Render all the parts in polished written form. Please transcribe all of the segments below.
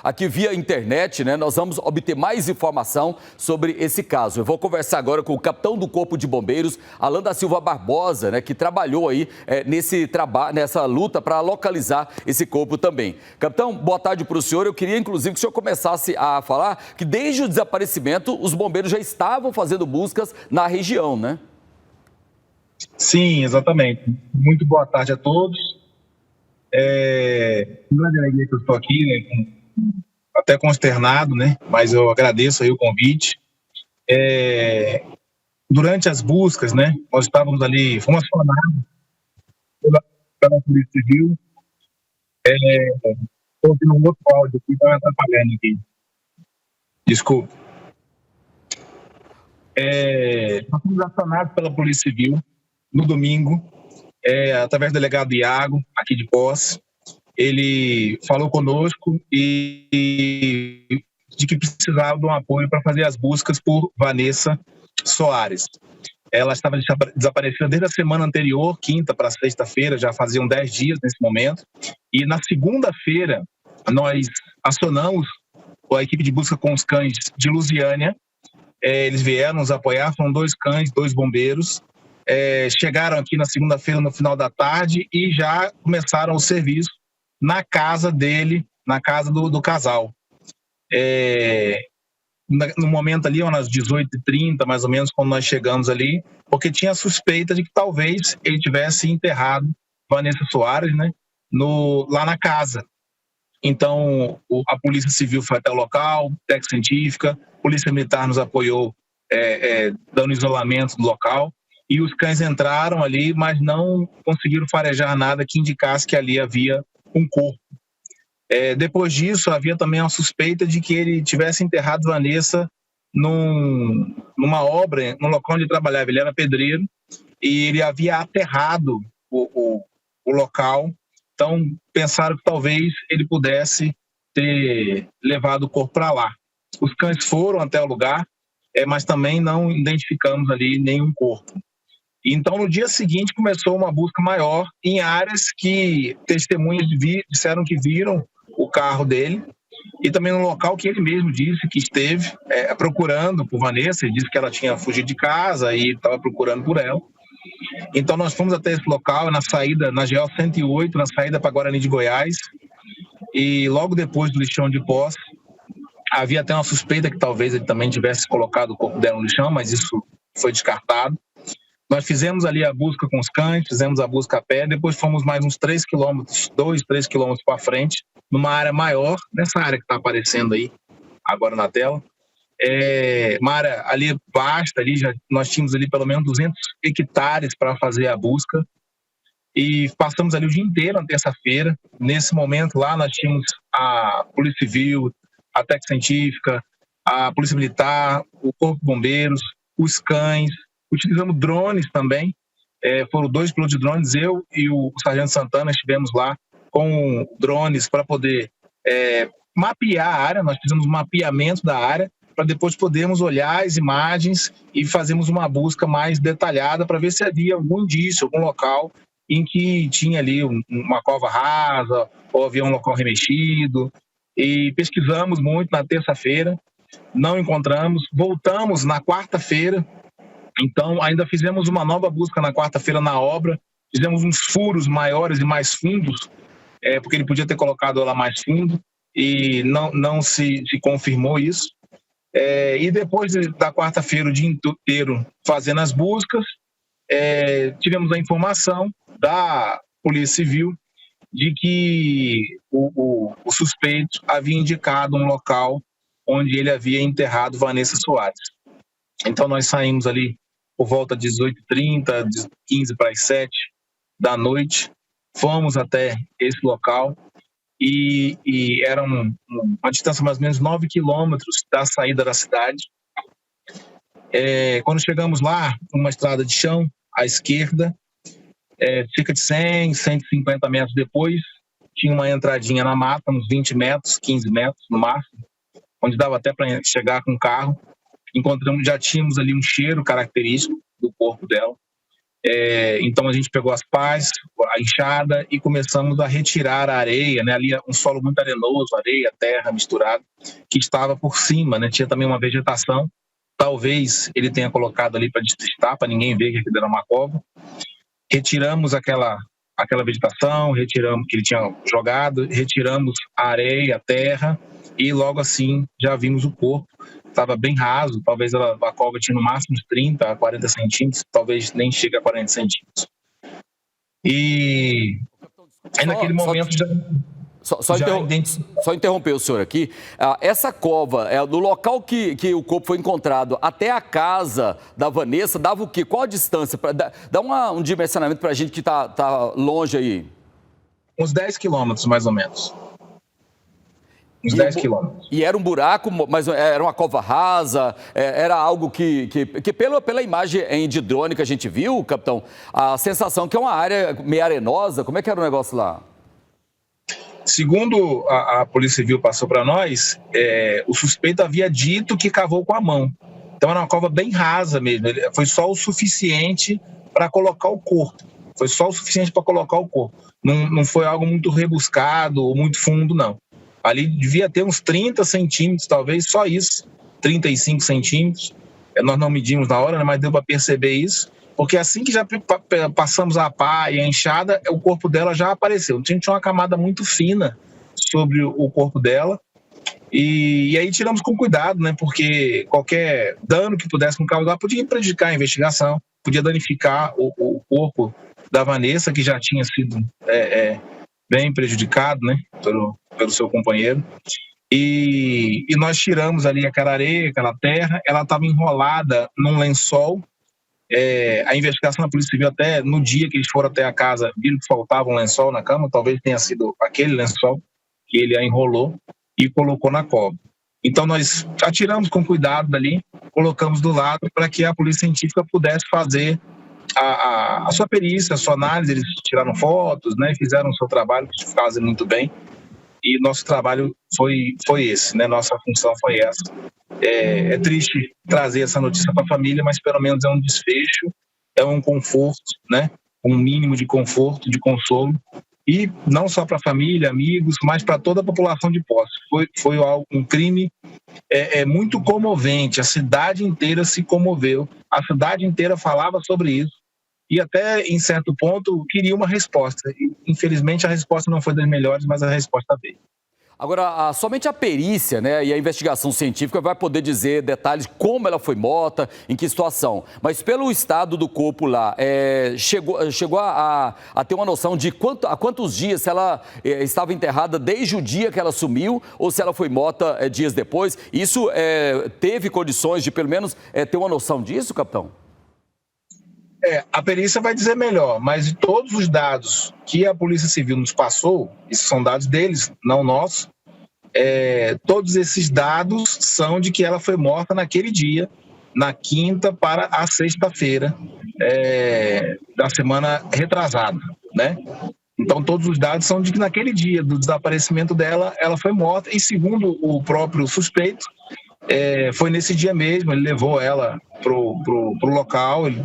aqui via internet, né? Nós vamos obter mais informação sobre esse caso. Eu vou conversar agora com o capitão do Corpo de Bombeiros, Alan da Silva Barbosa, né? Que trabalhou aí nessa luta para localizar esse corpo também. Capitão, boa tarde para o senhor. Eu queria, inclusive, que o senhor começasse a falar que desde o desaparecimento, os bombeiros já estavam fazendo buscas na região, né? Sim, exatamente. Muito boa tarde a todos. Grande alegria que eu estou aqui, né, até consternado, né? Mas eu agradeço aí o convite. Durante as buscas, né? Nós estávamos ali, fomos acionados pela Polícia Civil. Estou ouvindo um outro áudio aqui, está me atrapalhando aqui. Desculpe. Nós fomos acionados pela Polícia Civil no domingo, através do delegado Iago, aqui de Posse. Ele falou conosco e de que precisava de um apoio para fazer as buscas por Vanessa Soares. Ela estava desaparecida desde a semana anterior, quinta para sexta-feira, já faziam 10 dias nesse momento. E na segunda-feira, nós acionamos a equipe de busca com os cães de Lusiânia. Eles vieram nos apoiar, foram 2 cães, 2 bombeiros. Chegaram aqui na segunda-feira, no final da tarde, e já começaram o serviço na casa dele, na casa do casal. No momento ali, umas 18h30, mais ou menos, quando nós chegamos ali, porque tinha suspeita de que talvez ele tivesse enterrado Vanessa Soares, né, lá na casa. Então, a Polícia Civil foi até o local, técnica científica, a Polícia Militar nos apoiou, dando isolamento do local. E os cães entraram ali, mas não conseguiram farejar nada que indicasse que ali havia um corpo. Depois disso, havia também uma suspeita de que ele tivesse enterrado Vanessa numa obra, no local onde ele trabalhava. Ele era pedreiro e ele havia aterrado o local. Então, pensaram que talvez ele pudesse ter levado o corpo para lá. Os cães foram até o lugar, mas também não identificamos ali nenhum corpo. Então, no dia seguinte, começou uma busca maior em áreas que testemunhas disseram que viram o carro dele, e também no local que ele mesmo disse que esteve procurando por Vanessa. Ele disse que ela tinha fugido de casa e estava procurando por ela. Então, nós fomos até esse local, na saída, na GO 108, na saída para Guarani de Goiás, e logo depois do lixão de Posse, havia até uma suspeita que talvez ele também tivesse colocado o corpo dela no lixão, mas isso foi descartado. Nós fizemos ali a busca com os cães, fizemos a busca a pé, depois fomos mais uns 3 quilômetros, 2, 3 quilômetros para frente, numa área maior, nessa área que está aparecendo aí agora na tela. Uma área ali vasta, nós tínhamos ali pelo menos 200 hectares para fazer a busca, e passamos ali o dia inteiro na terça-feira. Nesse momento lá nós tínhamos a Polícia Civil, a técnica científica, a Polícia Militar, o Corpo de Bombeiros, os cães. Utilizamos drones também, foram 2 pilotos de drones, eu e o Sargento Santana estivemos lá com drones para poder mapear a área. Nós fizemos um mapeamento da área para depois podermos olhar as imagens e fazermos uma busca mais detalhada para ver se havia algum indício, algum local em que tinha ali uma cova rasa ou havia um local remexido. E pesquisamos muito na terça-feira, não encontramos, voltamos na quarta-feira. Então, ainda fizemos uma nova busca na quarta-feira na obra, fizemos uns furos maiores e mais fundos, porque ele podia ter colocado ela mais fundo, e não se confirmou isso. E depois da quarta-feira, o dia inteiro fazendo as buscas, tivemos a informação da Polícia Civil de que o suspeito havia indicado um local onde ele havia enterrado Vanessa Soares. Então, nós saímos ali por volta de 18h30, 15 para as 7 da noite, fomos até esse local e era uma distância mais ou menos 9 quilômetros da saída da cidade. Quando chegamos lá, uma estrada de chão à esquerda, cerca de 100, 150 metros depois, tinha uma entradinha na mata, uns 20 metros, 15 metros no máximo, onde dava até para chegar com o carro. Já tínhamos ali um cheiro característico do corpo dela. Então a gente pegou as pás, a enxada e começamos a retirar a areia, né? Ali um solo muito arenoso, areia, terra misturado, que estava por cima, né? Tinha também uma vegetação, talvez ele tenha colocado ali para despistar, para ninguém ver que aquilo era uma cova. Retiramos aquela vegetação, retiramos que ele tinha jogado, retiramos a areia, a terra, e logo assim já vimos o corpo. Estava bem raso, talvez a cova tinha no máximo uns 30 a 40 centímetros, talvez nem chegue a 40 centímetros. E aí naquele momento Só interromper o senhor aqui. Essa cova, do local que o corpo foi encontrado até a casa da Vanessa, dava o quê? Qual a distância? Dá um dimensionamento para a gente que está longe aí. Uns 10 quilômetros, mais ou menos. Uns 10 quilômetros. E era um buraco, mas era uma cova rasa, era algo que pela imagem de drone que a gente viu, capitão, a sensação que é uma área meio arenosa. Como é que era o negócio lá? Segundo a Polícia Civil passou para nós, o suspeito havia dito que cavou com a mão. Então era uma cova bem rasa mesmo, foi só o suficiente para colocar o corpo. Não foi algo muito rebuscado ou muito fundo, não. Ali devia ter uns 30 centímetros, talvez, só isso, 35 centímetros. Nós não medimos na hora, né, mas deu para perceber isso, porque assim que já passamos a pá e a enxada, o corpo dela já apareceu. Tinha uma camada muito fina sobre o corpo dela, e aí tiramos com cuidado, né, porque qualquer dano que pudesse causar podia prejudicar a investigação, podia danificar o corpo da Vanessa, que já tinha sido bem prejudicado, né, pelo seu companheiro. E nós tiramos ali aquela areia, aquela terra, ela estava enrolada num lençol. A investigação da Polícia Civil, até no dia que eles foram até a casa, viram que faltava um lençol na cama, talvez tenha sido aquele lençol que ele a enrolou e colocou na cova. Então nós atiramos com cuidado dali, colocamos do lado para que a Polícia Científica pudesse fazer a sua perícia, a sua análise. Eles tiraram fotos, né, fizeram o seu trabalho, que fazem muito bem, e nosso trabalho foi esse, né, nossa função foi essa. É triste trazer essa notícia para a família, mas pelo menos é um desfecho, é um conforto, né, um mínimo de conforto, de consolo, e não só para a família, amigos, mas para toda a população de Poços. Foi um crime muito comovente, a cidade inteira se comoveu, a cidade inteira falava sobre isso, e até em certo ponto queria uma resposta. Infelizmente a resposta não foi das melhores, mas a resposta veio. Agora, somente a perícia, né, e a investigação científica vai poder dizer detalhes como ela foi morta, em que situação. Mas pelo estado do corpo lá, chegou a ter uma noção de há quantos dias, se ela estava enterrada desde o dia que ela sumiu ou se ela foi morta dias depois. Isso teve condições de pelo menos ter uma noção disso, capitão? A perícia vai dizer melhor, mas todos os dados que a Polícia Civil nos passou, esses são dados deles, não nossos, todos esses dados são de que ela foi morta naquele dia, na quinta para a sexta-feira da semana retrasada, né? Então todos os dados são de que naquele dia do desaparecimento dela, ela foi morta, e segundo o próprio suspeito, foi nesse dia mesmo. Ele levou ela pro local, ele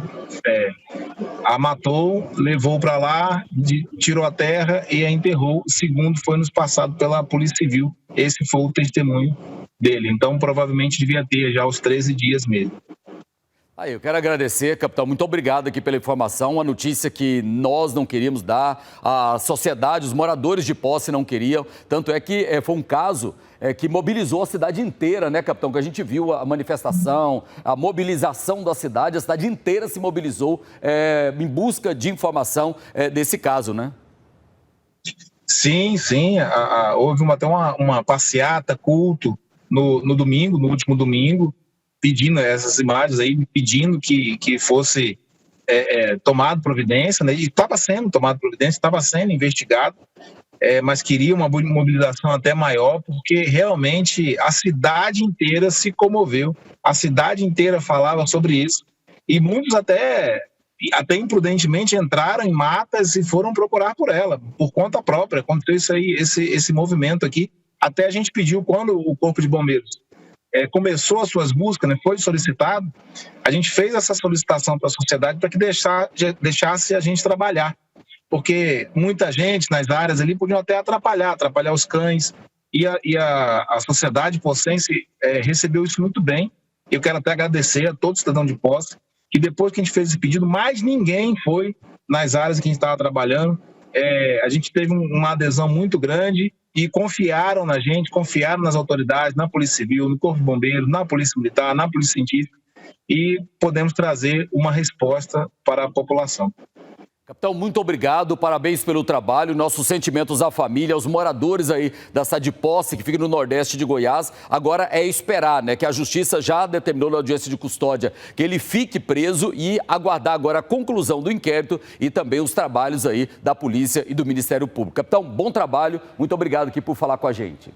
a matou, levou para lá, tirou a terra e a enterrou, segundo foi nos passado pela Polícia Civil. Esse foi o testemunho dele. Então provavelmente devia ter já os 13 dias mesmo. Aí, eu quero agradecer, capitão, muito obrigado aqui pela informação, uma notícia que nós não queríamos dar, a sociedade, os moradores de Posse não queriam, tanto é que foi um caso que mobilizou a cidade inteira, né, capitão, que a gente viu a manifestação, a mobilização da cidade, a cidade inteira se mobilizou em busca de informação desse caso, né? Sim, houve até uma passeata, culto no domingo, no último domingo, pedindo essas imagens aí, pedindo que fosse tomado providência, né? E estava sendo tomado providência, estava sendo investigado, mas queria uma mobilização até maior, porque realmente a cidade inteira se comoveu, a cidade inteira falava sobre isso, e muitos até imprudentemente entraram em matas e foram procurar por ela, por conta própria. Aconteceu isso aí, esse movimento aqui. Até a gente pediu, quando o Corpo de Bombeiros começou as suas buscas, né, foi solicitado, a gente fez essa solicitação para a sociedade para que deixasse a gente trabalhar. Porque muita gente nas áreas ali podiam até atrapalhar os cães, e a sociedade possense recebeu isso muito bem. Eu quero até agradecer a todo cidadão de Posse, que depois que a gente fez esse pedido, mais ninguém foi nas áreas que a gente estava trabalhando. A gente teve uma adesão muito grande e confiaram na gente, confiaram nas autoridades, na Polícia Civil, no Corpo de Bombeiros, na Polícia Militar, na Polícia Científica, e podemos trazer uma resposta para a população. Capitão, muito obrigado, parabéns pelo trabalho, nossos sentimentos à família, aos moradores aí da cidade de Posse, que fica no nordeste de Goiás. Agora é esperar, né, que a Justiça já determinou na audiência de custódia que ele fique preso e aguardar agora a conclusão do inquérito e também os trabalhos aí da polícia e do Ministério Público. Capitão, bom trabalho, muito obrigado aqui por falar com a gente.